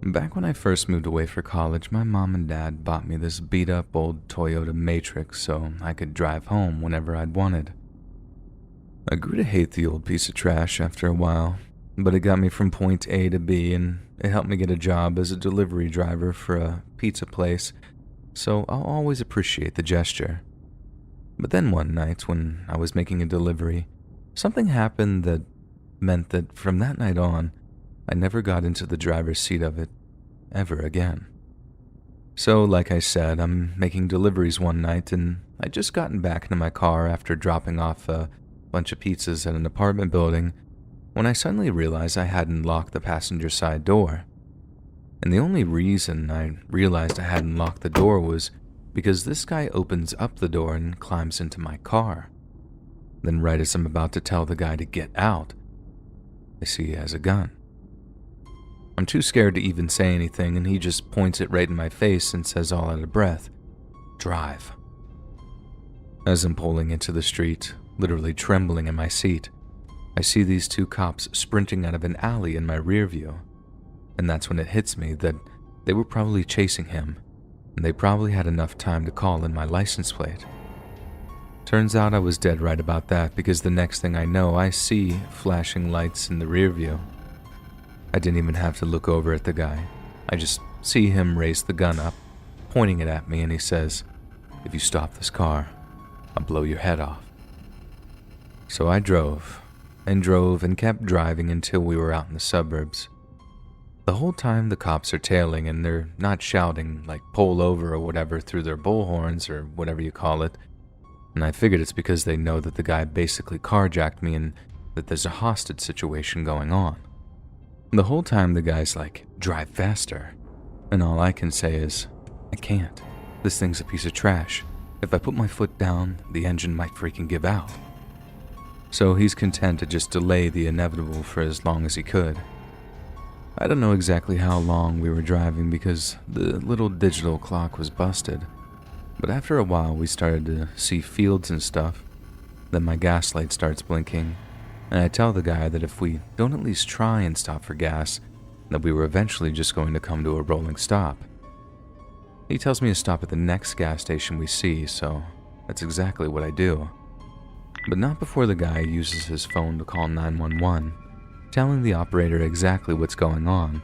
Back when I first moved away for college, my mom and dad bought me this beat-up old Toyota Matrix so I could drive home whenever I'd wanted. I grew to hate the old piece of trash after a while, but it got me from point A to B and it helped me get a job as a delivery driver for a pizza place, so I'll always appreciate the gesture. But then one night when I was making a delivery, something happened that meant that from that night on, I never got into the driver's seat of it ever again. So, like I said, I'm making deliveries one night and I'd just gotten back into my car after dropping off a bunch of pizzas at an apartment building when I suddenly realized I hadn't locked the passenger side door. And the only reason I realized I hadn't locked the door was because this guy opens up the door and climbs into my car. Then right as I'm about to tell the guy to get out, I see he has a gun. I'm too scared to even say anything, and he just points it right in my face and says all out of breath, "Drive." As I'm pulling into the street, literally trembling in my seat, I see these two cops sprinting out of an alley in my rear view, and that's when it hits me that they were probably chasing him, and they probably had enough time to call in my license plate. Turns out I was dead right about that because the next thing I know, I see flashing lights in the rear view. I didn't even have to look over at the guy. I just see him raise the gun up, pointing it at me, and he says, "If you stop this car, I'll blow your head off." So I drove and kept driving until we were out in the suburbs. The whole time the cops are tailing and they're not shouting like "pull over" or whatever through their bullhorns or whatever you call it. And I figured it's because they know that the guy basically carjacked me and that there's a hostage situation going on. The whole time the guy's like, "Drive faster." And all I can say is, "I can't. This thing's a piece of trash. If I put my foot down, the engine might freaking give out." So he's content to just delay the inevitable for as long as he could. I don't know exactly how long we were driving because the little digital clock was busted. But after a while we started to see fields and stuff. Then my gas light starts blinking. And I tell the guy that if we don't at least try and stop for gas, that we were eventually just going to come to a rolling stop. He tells me to stop at the next gas station we see, so that's exactly what I do. But not before the guy uses his phone to call 911, telling the operator exactly what's going on,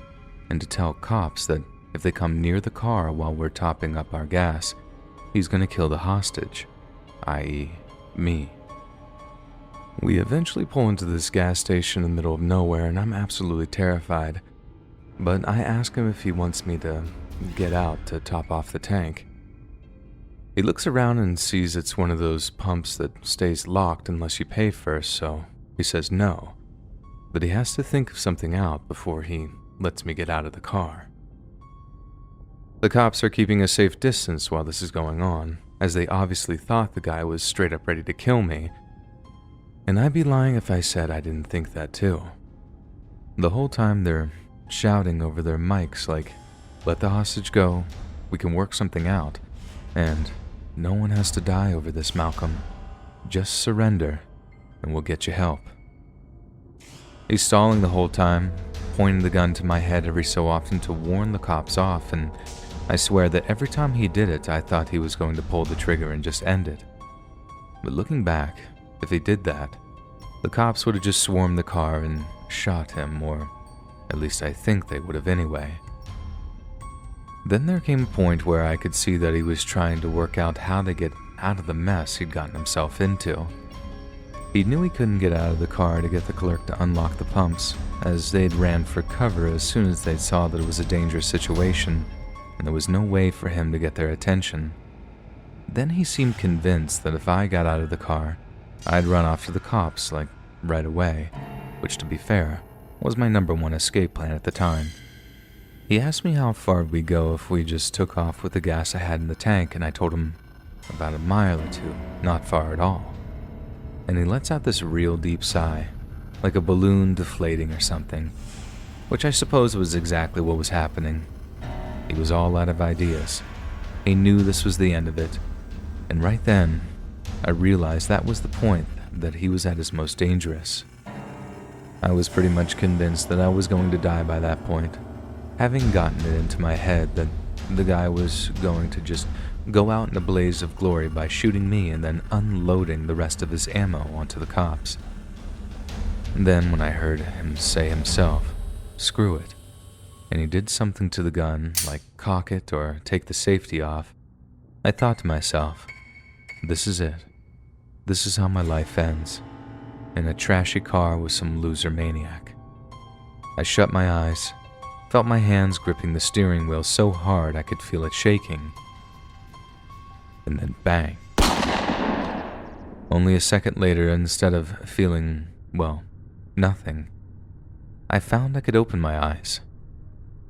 and to tell cops that if they come near the car while we're topping up our gas, he's going to kill the hostage, i.e., me. We eventually pull into this gas station in the middle of nowhere, and I'm absolutely terrified. But I ask him if he wants me to get out to top off the tank. He looks around and sees it's one of those pumps that stays locked unless you pay first, so he says no. But he has to think of something out before he lets me get out of the car. The cops are keeping a safe distance while this is going on, as they obviously thought the guy was straight up ready to kill me. And I'd be lying if I said I didn't think that too. The whole time they're shouting over their mics like, "Let the hostage go, we can work something out, and no one has to die over this, Malcolm. Just surrender, and we'll get you help." He's stalling the whole time, pointing the gun to my head every so often to warn the cops off, and I swear that every time he did it, I thought he was going to pull the trigger and just end it. But looking back, if he did that, the cops would have just swarmed the car and shot him, or at least I think they would have anyway. Then there came a point where I could see that he was trying to work out how to get out of the mess he'd gotten himself into. He knew he couldn't get out of the car to get the clerk to unlock the pumps, as they'd ran for cover as soon as they saw that it was a dangerous situation, and there was no way for him to get their attention. Then he seemed convinced that if I got out of the car, I'd run off to the cops, like, right away, which, to be fair, was my number one escape plan at the time. He asked me how far we'd go if we just took off with the gas I had in the tank, and I told him about a mile or two, not far at all. And he lets out this real deep sigh, like a balloon deflating or something, which I suppose was exactly what was happening. He was all out of ideas. He knew this was the end of it, and right then, I realized that was the point that he was at his most dangerous. I was pretty much convinced that I was going to die by that point, Having gotten it into my head that the guy was going to just go out in a blaze of glory by shooting me and then unloading the rest of his ammo onto the cops. Then when I heard him say himself, "Screw it," and he did something to the gun, like cock it or take the safety off, I thought to myself, this is it. This is how my life ends, in a trashy car with some loser maniac. I shut my eyes, felt my hands gripping the steering wheel so hard I could feel it shaking, and then bang. Only a second later, instead of feeling, well, nothing, I found I could open my eyes.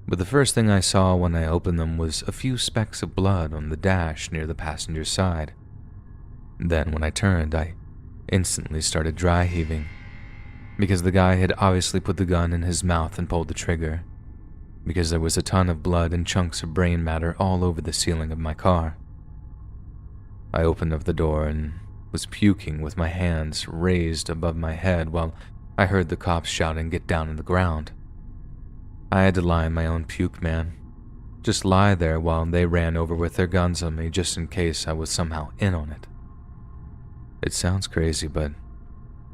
But the first thing I saw when I opened them was a few specks of blood on the dash near the passenger side. Then when I turned, I instantly started dry heaving, because the guy had obviously put the gun in his mouth and pulled the trigger, because there was a ton of blood and chunks of brain matter all over the ceiling of my car. I opened up the door and was puking with my hands raised above my head while I heard the cops shouting, "Get down on the ground." I had to lie in my own puke, man. Just lie there while they ran over with their guns on me just in case I was somehow in on it. It sounds crazy, but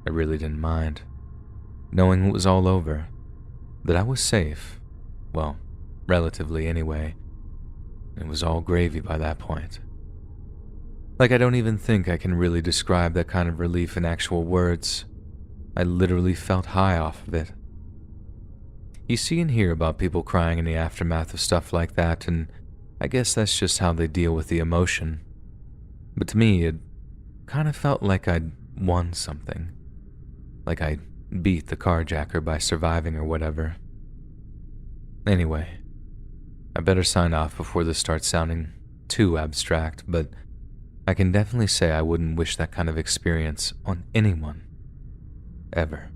I really didn't mind. Knowing it was all over, that I was safe, well, relatively anyway, it was all gravy by that point. Like, I don't even think I can really describe that kind of relief in actual words. I literally felt high off of it. You see and hear about people crying in the aftermath of stuff like that, and I guess that's just how they deal with the emotion. But to me, it kind of felt like I'd won something. Like I beat the carjacker by surviving or whatever. Anyway, I better sign off before this starts sounding too abstract, but I can definitely say I wouldn't wish that kind of experience on anyone, ever.